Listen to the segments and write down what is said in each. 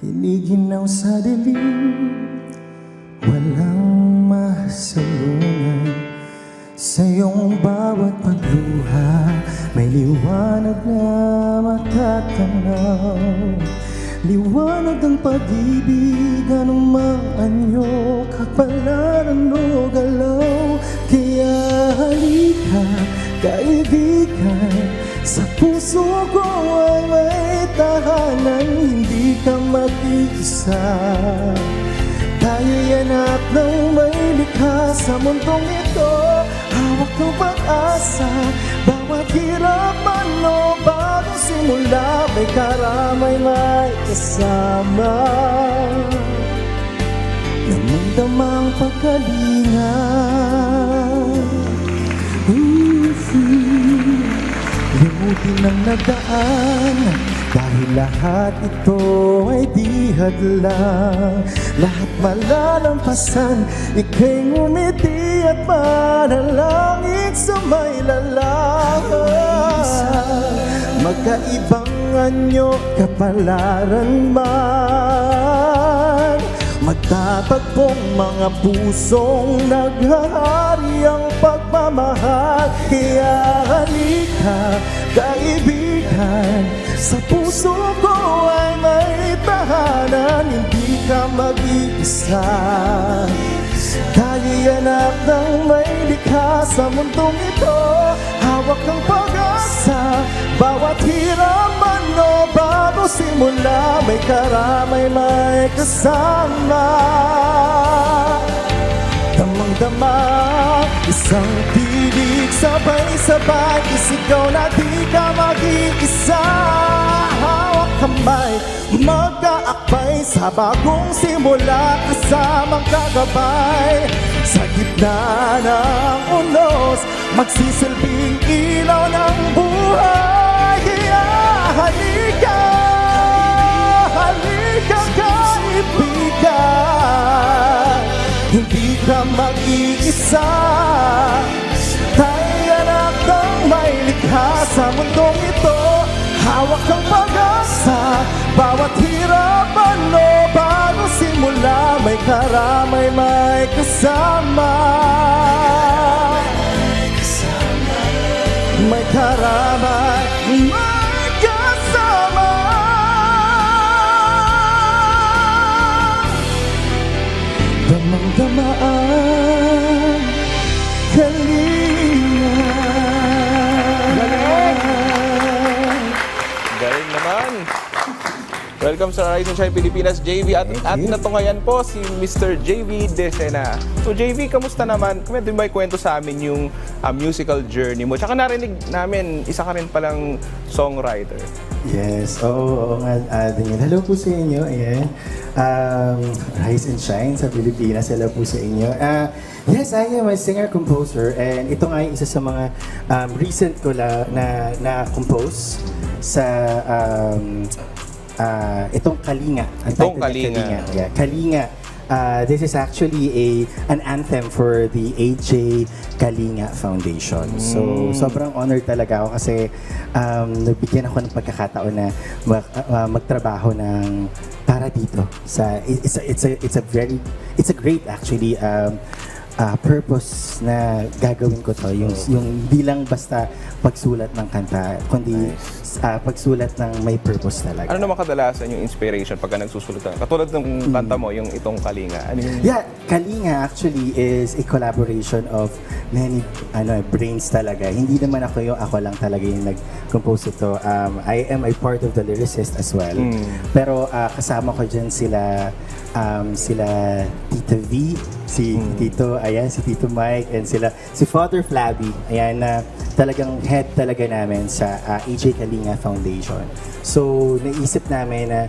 Hiniginaw sa dilim, walang masalungan. Sa iyong bawat pagluha, may liwanag na matatanaw. Liwanag ng pag-ibig, anumang anyo, kapalaran o galaw. Kaya halika, kaibigan, sa puso ko ay may tahanan. Hindi ka mag-iisa, tayo'y hanap ng may likha sa mundong ito. Hawak ng pag-asa, bawat hirap man o bagong simula, may karamay, may kasama. Damang-damang pagkalinga, limutin ang nagdaan, dahil lahat ito ay di hadlang. Lahat malalampasan, ika'y ngumiti at manalangin sa may lalang. Magkaibang anyo, kapalaran man, magtatagpong mga pusong naghahari ang pagmamahal. Kaya halika, kaibigan, sa puso ko ay may tahanan. Hindi ka mag-iisa, tayo'y anak ng may likha sa mundong ito. Hawak ng pag-asa, bawat hirap man o bago simula, may karamay, may kasama. Damang-dama, isang tinig, sabay-sabay, isigaw na di ka mag-iisa. Hawak kamay, magkaakbay sa bagong simula, kasamang kagabay. Sa gitna ng unos, magsisilbing ilaw ng buhay. Kaya halika, halika kaibigan, hindi ka mag-iisa, tayo'y anak ng may likha sa mundong ito. Hawak ang pag-asa, bawat hirap man o bago simula, may karamay, may kasama. May karamay, may kasama. Damang-damaan, kalinga. Galing naman. Welcome sa Rise and Shine Pilipinas, JV. At natunghayan po si Mr. JV Decena. So JV, kamusta naman? Kumento ba kwento sa amin yung musical journey mo? Tsaka narinig namin, isa ka rin palang songwriter. Yes, oo nga, Daniel. Hello po sa inyo. Ayan. Rise and Shine sa Pilipinas. Hello po sa inyo. Yes, I am a singer-composer, and ito nga yung isa sa mga recent ko na-compose sa itong Kalinga. Itong Kalinga. Yeah, Kalinga. This is actually an anthem for the AJ Kalinga Foundation. So, sobrang honored talaga ako kasi nabigyan ako ng pagkakataon na magtrabaho ng para dito. It's a great actually purpose na gagawin ko to, yung di lang basta pagsulat ng kanta, kundi pagsulat ng may purpose talaga. Ano naman kadalasan yung inspiration pagka nagsusulat ka? Katulad ng kanta mo, yung itong Kalinga. Ano yung... Yeah, Kalinga actually is a collaboration of many brains talaga. Hindi naman ako lang talaga yung nag-compose ito. I am a part of the lyricist as well. Pero kasama ko dyan sila Tita V, si Tito, ayan, si Tito Mike, and si Father Flabby, ayan, na talagang head talaga namin sa AJ Kalinga Foundation. So, naisip nila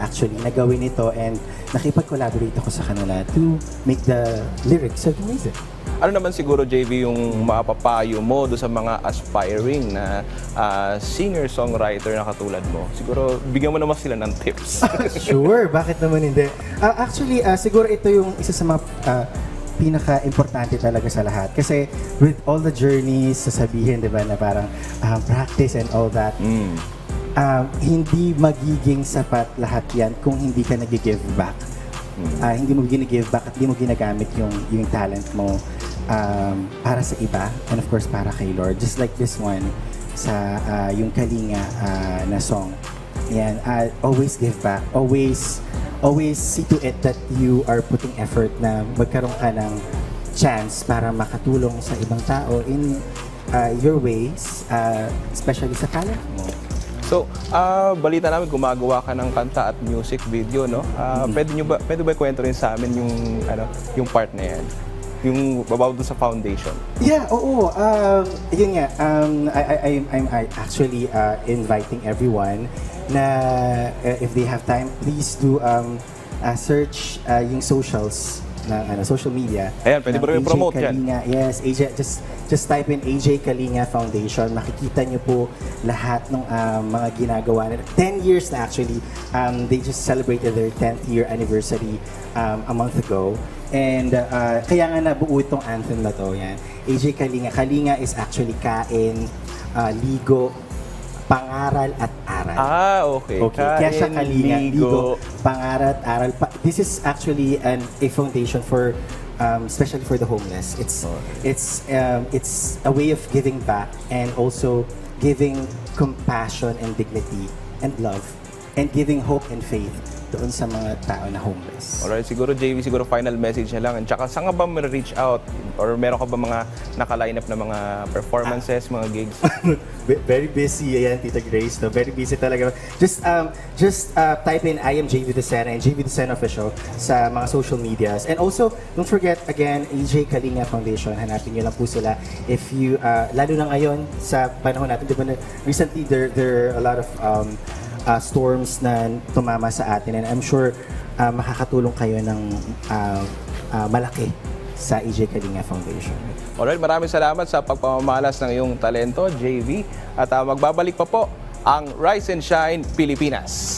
actually na gawin ito, and nakipag-collaborate ako sa kanila to make the lyrics of the music. Ano naman siguro, JV, yung mapapayo mo do sa mga aspiring na singer-songwriter na katulad mo? Siguro, bigyan mo naman sila ng tips. Sure, bakit naman hindi? Actually, siguro ito yung isa sa mga pinaka-importante talaga sa lahat. Kasi with all the journeys, sasabihin, di ba, na parang practice and all that, hindi magiging sapat lahat yan kung hindi ka nag-give back. Hindi mo gina-give back at hindi mo ginagamit yung talent mo para sa iba and of course para kay Lord. Just like this one sa yung Kalinga na song. Yan, always give back. Always see to it that you are putting effort na magkaroon ka ng chance para makatulong sa ibang tao in your ways, especially sa talent mo. So, balita namin gumagawa ka ng kanta at music video, no? Pwede ba kwento rin sa amin yung part na yan? Yung about dun sa foundation? Yeah, oo. Yun nga, I'm actually inviting everyone na if they have time, please do search yung socials ng social media. Ayan, pwede ba rin promote yan? Yes, AJ, just type in AJ Kalinga Foundation. Makikita niyo po lahat ng mga ginagawa nila. 10 years na actually. They just celebrated their 10th year anniversary a month ago. And kaya nga nabuo itong anthem na to. Yan. AJ Kalinga. Kalinga is actually kain, ligo, pangaral at aral. Okay. Kaya siya Kalinga, ligo, pangaral at aral. This is actually a foundation for especially for the homeless. It's a way of giving back and also giving compassion and dignity and love and giving hope and faith doon sa mga tao na homeless. Alright, siguro JV, siguro final message na lang. And tsaka saan ka ba reach out? Or meron ka ba mga naka-line up na mga performances, mga gigs? Very busy yan, Tita Grace. No? Very busy talaga. Just type in I am JV Desena and JV Desena Official sa mga social medias. And also, don't forget, again, AJ Kalinga Foundation. Hanapin niyo lang po sila. If you, lalo na ngayon sa panahon natin, di ba, recently there are a lot of storms na tumama sa atin and I'm sure makakatulong kayo ng malaki sa AJ Kalinga Foundation. Alright, maraming salamat sa pagpamamalas ng iyong talento, JV. At magbabalik pa po ang Rise and Shine Pilipinas.